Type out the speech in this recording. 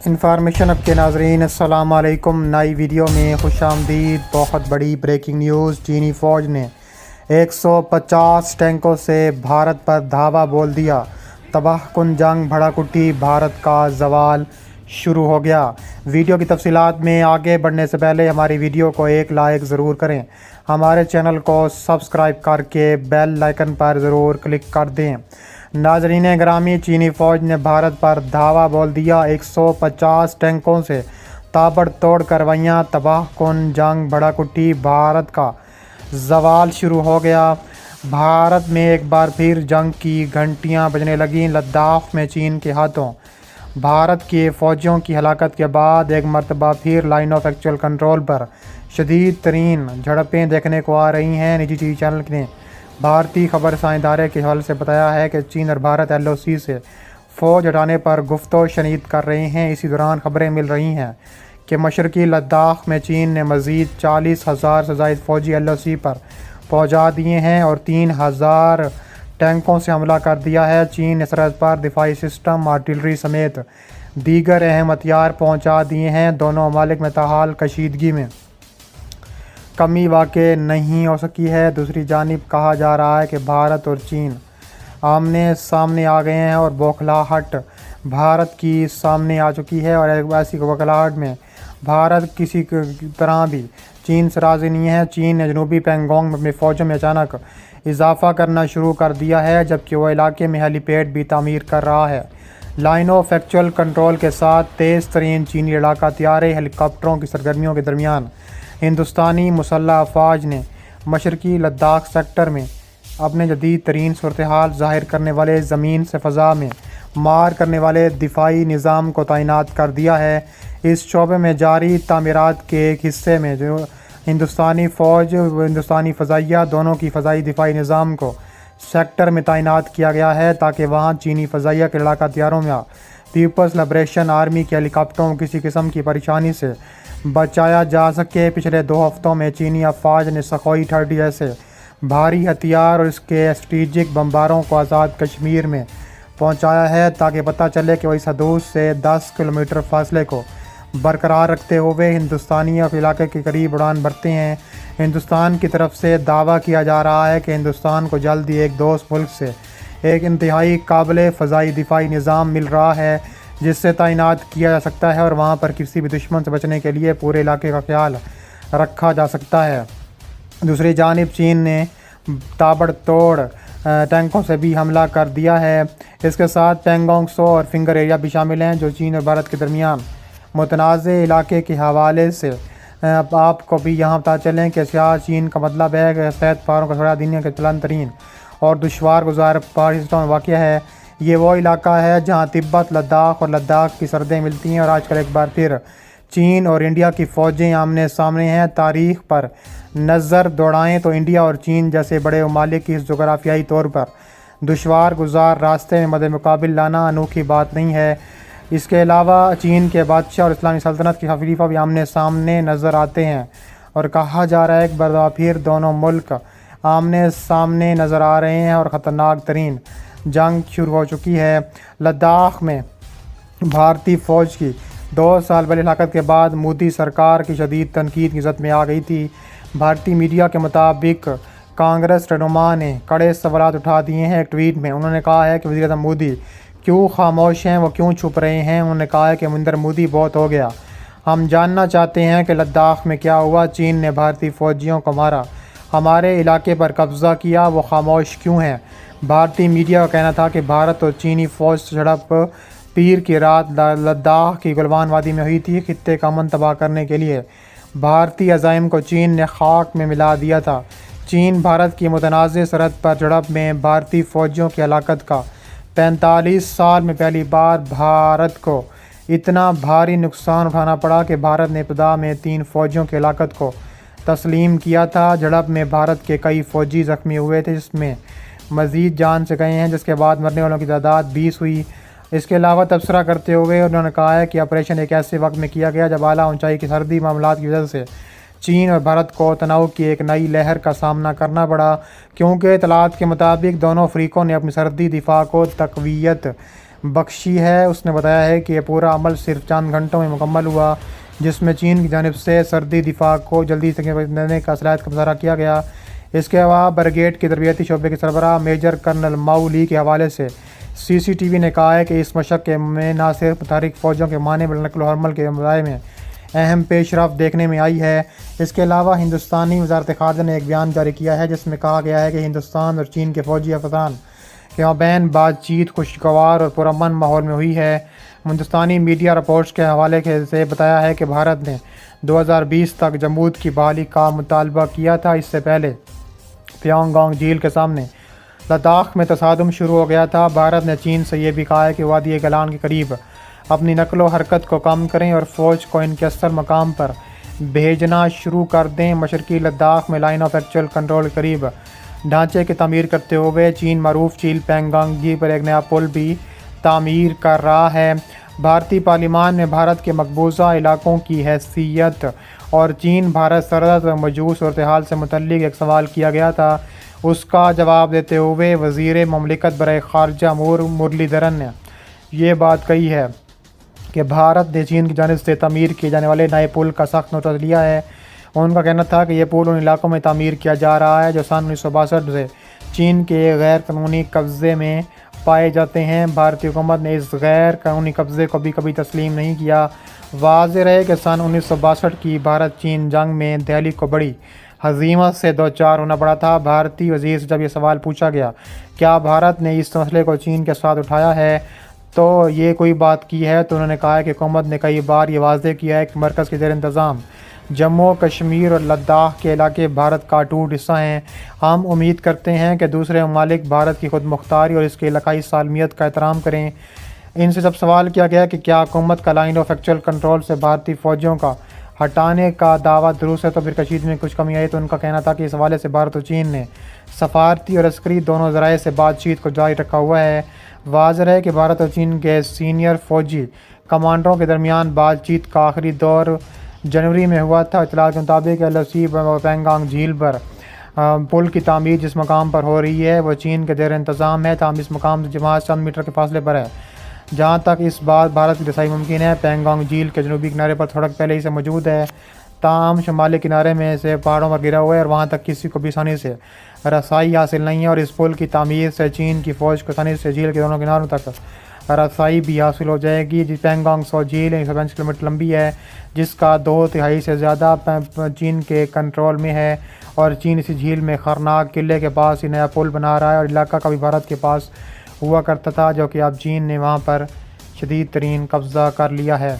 Information اب کے ناظرین السلام علیکم۔ نئی ویڈیو میں خوش آمدید۔ بہت بڑی بریکنگ نیوز، چینی فوج نے 150 ٹینکوں سے بھارت پر دھاوا بول دیا۔ تباہ کن جنگ بھڑک اٹھی، بھارت کا زوال شروع ہو گیا۔ ویڈیو کی تفصیلات میں آگے بڑھنے سے پہلے ہماری ویڈیو کو ایک لائک ضرور کریں، ہمارے چینل کو سبسکرائب کر کے بیل آئیکن پر ضرور کلک کر دیں۔ ناظرین گرامی، چینی فوج نے بھارت پر دھاوا بول دیا۔ 150 ٹینکوں سے تابڑ توڑ کارروائیاں، تباہ کن جنگ بھڑک اٹھی، بھارت کا زوال شروع ہو گیا۔ بھارت میں ایک بار پھر جنگ کی گھنٹیاں بجنے لگیں۔ لداخ میں چین کے ہاتھوں بھارت کے فوجیوں کی ہلاکت کے بعد ایک مرتبہ پھر لائن آف ایکچوئل کنٹرول پر شدید ترین جھڑپیں دیکھنے کو آ رہی ہیں۔ نجی ٹی وی چینل نے بھارتی خبر رساں ادارے کے حوالے سے بتایا ہے کہ چین اور بھارت LOC سے فوج ہٹانے پر گفت و شنید کر رہے ہیں۔ اسی دوران خبریں مل رہی ہیں کہ مشرقی لداخ میں چین نے مزید 40,000 سے زائد فوجی LOC پر پہنچا دیے ہیں اور 3,000 ٹینکوں سے حملہ کر دیا ہے۔ چین نے سرحد پر دفاعی سسٹم، آرٹلری سمیت دیگر اہم ہتھیار پہنچا دیے ہیں۔ دونوں ممالک میں تاحال کشیدگی میں کمی واقع نہیں ہو سکی ہے۔ دوسری جانب کہا جا رہا ہے کہ بھارت اور چین آمنے سامنے آ گئے ہیں اور بوکھلاہٹ بھارت کی سامنے آ چکی ہے، اور ایسی بوکھلاہٹ میں بھارت کسی طرح بھی چین سے راضی نہیں ہے۔ چین نے جنوبی پینگونگ میں اپنی فوجوں میں اچانک اضافہ کرنا شروع کر دیا ہے، جبکہ وہ علاقے میں ہیلی پیڈ بھی تعمیر کر رہا ہے۔ لائن آف ایکچوئل کنٹرول کے ساتھ تیز ترین چینی لڑاکا طیارے ہیلی کاپٹروں کی سرگرمیوں کے درمیان ہندوستانی مسلح افواج نے مشرقی لداخ سیکٹر میں اپنے جدید ترین صورتحال ظاہر کرنے والے زمین سے فضا میں مار کرنے والے دفاعی نظام کو تعینات کر دیا ہے۔ اس شعبے میں جاری تعمیرات کے ایک حصے میں جو ہندوستانی فوج و ہندوستانی فضائیہ دونوں کی فضائی دفاعی نظام کو سیکٹر میں تعینات کیا گیا ہے، تاکہ وہاں چینی فضائیہ کے لڑاکا طیاروں میں پیپلز لبریشن آرمی کے ہیلی کاپٹروں کو کسی قسم کی پریشانی سے بچایا جا سکے۔ پچھلے 2 ہفتوں میں چینی افواج نے سخوئی 30 جیسے بھاری ہتھیار اور اس کے اسٹریٹجک بمباروں کو آزاد کشمیر میں پہنچایا ہے، تاکہ پتہ چلے کہ وہ اس حدود سے 10 کلومیٹر فاصلے کو برقرار رکھتے ہوئے ہندوستانی علاقے کے قریب اڑان بھرتے ہیں۔ ہندوستان کی طرف سے دعویٰ کیا جا رہا ہے کہ ہندوستان کو جلد ہی ایک دوست ملک سے ایک انتہائی قابل فضائی دفاعی نظام مل رہا ہے، جس سے تعینات کیا جا سکتا ہے اور وہاں پر کسی بھی دشمن سے بچنے کے لیے پورے علاقے کا خیال رکھا جا سکتا ہے۔ دوسری جانب چین نے تابڑ توڑ ٹینکوں سے بھی حملہ کر دیا ہے۔ اس کے ساتھ پینگونگ سو اور فنگر ایریا بھی شامل ہیں، جو چین اور بھارت کے درمیان متنازع علاقے کے حوالے سے آپ کو بھی یہاں پتہ چلیں کہ سیاہ چین کا مطلب ہے کہ سفید پہاڑوں کا تھوڑا دنیا کے بلند ترین اور دشوار گزار پہاڑی سسٹم میں واقع ہے۔ یہ وہ علاقہ ہے جہاں تبت، لداخ اور لداخ کی سرحدیں ملتی ہیں، اور آج کل ایک بار پھر چین اور انڈیا کی فوجیں آمنے سامنے ہیں۔ تاریخ پر نظر دوڑائیں تو انڈیا اور چین جیسے بڑے ممالک کی اس جغرافیائی طور پر دشوار گزار راستے میں مد مقابل لانا انوکھی بات نہیں ہے۔ اس کے علاوہ چین کے بادشاہ اور اسلامی سلطنت کے خلیفہ بھی آمنے سامنے نظر آتے ہیں، اور کہا جا رہا ہے کہ ایک بار پھر دونوں ملک آمنے سامنے نظر آ رہے ہیں اور خطرناک ترین جنگ شروع ہو چکی ہے۔ لداخ میں بھارتی فوج کی 2 سال پہلے ہلاکت کے بعد مودی سرکار کی شدید تنقید کی زد میں آ گئی تھی۔ بھارتی میڈیا کے مطابق کانگریس رہنما نے کڑے سوالات اٹھا دیے ہیں۔ ایک ٹویٹ میں انہوں نے کہا ہے کہ وزیر اعظم مودی کیوں خاموش ہیں، وہ کیوں چھپ رہے ہیں۔ انہوں نے کہا ہے کہ نریندر مودی بہت ہو گیا، ہم جاننا چاہتے ہیں کہ لداخ میں کیا ہوا۔ چین نے بھارتی فوجیوں کو مارا، ہمارے علاقے پر قبضہ کیا، وہ خاموش کیوں ہیں۔ بھارتی میڈیا کا کہنا تھا کہ بھارت اور چینی فوج سے جھڑپ پیر کی رات لداخ کی گلوان وادی میں ہوئی تھی۔ خطے کا امن تباہ کرنے کے لیے بھارتی عزائم کو چین نے خاک میں ملا دیا تھا۔ چین بھارت کی متنازع سرحد پر جھڑپ میں بھارتی فوجیوں کی ہلاکت کا 45 سال میں پہلی بار بھارت کو اتنا بھاری نقصان اٹھانا پڑا کہ بھارت نے ابتدا میں 3 فوجیوں کی ہلاکت کو تسلیم کیا تھا۔ جھڑپ میں بھارت کے کئی فوجی زخمی ہوئے تھے، جس میں مزید جان سے گئے ہیں، جس کے بعد مرنے والوں کی تعداد 20 ہوئی۔ اس کے علاوہ تبصرہ کرتے ہوئے انہوں نے کہا ہے کہ آپریشن ایک ایسے وقت میں کیا گیا جب اعلیٰ اونچائی کی سرحدی معاملات کی وجہ سے چین اور بھارت کو تناؤ کی ایک نئی لہر کا سامنا کرنا پڑا، کیونکہ اطلاعات کے مطابق دونوں فریقوں نے اپنی سرحدی دفاع کو تقویت بخشی ہے۔ اس نے بتایا ہے کہ یہ پورا عمل صرف چند گھنٹوں میں مکمل ہوا، جس میں چین کی جانب سے سرحدی دفاع کو جلدی سے دینے کا صلاحیت کا مظاہرہ کیا گیا۔ اس کے علاوہ بریگیڈ کے تربیتی شعبے کے سربراہ میجر کرنل ماؤ لی کے حوالے سے سی سی ٹی وی نے کہا ہے کہ اس مشق میں نہ صرف متحرک فوجوں کے معنی بلکہ نقل و حمل کے مظاہرے میں اہم پیش رفت دیکھنے میں آئی ہے۔ اس کے علاوہ ہندوستانی وزارت خارجہ نے ایک بیان جاری کیا ہے جس میں کہا گیا ہے کہ ہندوستان اور چین کے فوجی افسران کے مابین بات چیت خوشگوار اور پرامن ماحول میں ہوئی ہے۔ ہندوستانی میڈیا رپورٹس کے حوالے سے بتایا ہے کہ بھارت نے 2020 تک جمود کی بحالی کا مطالبہ کیا تھا۔ اس سے پہلے پیانگ گانگ جھیل کے سامنے لداخ میں تصادم شروع ہو گیا تھا۔ بھارت نے چین سے یہ بھی کہا ہے کہ وادی گلان کے قریب اپنی نقل و حرکت کو کم کریں اور فوج کو ان کے اصل مقام پر بھیجنا شروع کر دیں۔ مشرقی لداخ میں لائن آف ایکچوئل کنٹرول کے قریب ڈھانچے کی تعمیر کرتے ہوئے چین معروف جھیل پینگانگ جھیل پر ایک نیا پل بھی تعمیر کر رہا ہے۔ بھارتی پارلیمان میں بھارت کے مقبوضہ علاقوں کی حیثیت اور چین بھارت سرحد پر موجود صورتحال سے متعلق ایک سوال کیا گیا تھا۔ اس کا جواب دیتے ہوئے وزیر مملکت برائے خارجہ امور مرلی دھرن نے یہ بات کہی ہے کہ بھارت نے چین کی جانب سے تعمیر کیے جانے والے نئے پل کا سخت نوٹس لیا ہے۔ ان کا کہنا تھا کہ یہ پل ان علاقوں میں تعمیر کیا جا رہا ہے جو سن 1962 سے چین کے غیر قانونی قبضے میں پائے جاتے ہیں۔ بھارتی حکومت نے اس غیر قانونی قبضے کو بھی کبھی تسلیم نہیں کیا۔ واضح رہے کہ سن 1962 کی بھارت چین جنگ میں دہلی کو بڑی ہزیمت سے دوچار ہونا پڑا تھا۔ بھارتی وزیر سے جب یہ سوال پوچھا گیا کیا بھارت نے اس مسئلے کو چین کے ساتھ اٹھایا ہے تو یہ کوئی بات کی ہے، تو انہوں نے کہا کہ حکومت نے کئی بار یہ واضح کیا ہے کہ مرکز کے زیر انتظام جموں کشمیر اور لداخ کے علاقے بھارت کا اٹوٹ حصہ ہیں۔ ہم امید کرتے ہیں کہ دوسرے ممالک بھارت کی خود مختاری اور اس کے علاقائی سالمیت کا احترام کریں۔ ان سے جب سوال کیا گیا کہ کیا حکومت کا لائن آف ایکچوئل کنٹرول سے بھارتی فوجوں کا ہٹانے کا دعویٰ درست ہے تو پھر کشیدگی میں کچھ کمی آئی، تو ان کا کہنا تھا کہ اس حوالے سے بھارت اور چین نے سفارتی اور عسکری دونوں ذرائع سے بات چیت کو جاری رکھا ہوا ہے۔ واضح ہے کہ بھارت اور چین کے سینئر فوجی کمانڈروں کے درمیان بات چیت کا آخری دور جنوری میں ہوا تھا۔ اطلاعات کے مطابق ایل او سی پینگانگ جھیل پر پل کی تعمیر جس مقام پر ہو رہی ہے وہ چین کے زیر انتظام ہے، تاہم اس مقام سے محض چند میٹر کے فاصلے پر ہے جہاں تک اس بار بھارت کی رسائی ممکن ہے۔ پینگانگ جھیل کے جنوبی کنارے پر سڑک پہلے ہی سے موجود ہے، تاہم شمالی کنارے میں سے پہاڑوں پر گرا ہوا ہے اور وہاں تک کسی کو بھی آسانی سے رسائی حاصل نہیں ہے، اور اس پل کی تعمیر سے چین کی فوج کو آسانی سے جھیل کے دونوں کناروں تک رسائی بھی حاصل ہو جائے گی۔ پینگانگ سو جھیل 165 کلومیٹر لمبی ہے، جس کا 2/3 سے زیادہ چین کے کنٹرول میں ہے، اور چین اسی جھیل میں خرناک قلعے کے پاس ہی نیا پل بنا رہا ہے، اور علاقہ کبھی بھارت کے پاس ہوا کرتا تھا جو کہ اب چین نے وہاں پر شدید ترین قبضہ کر لیا ہے۔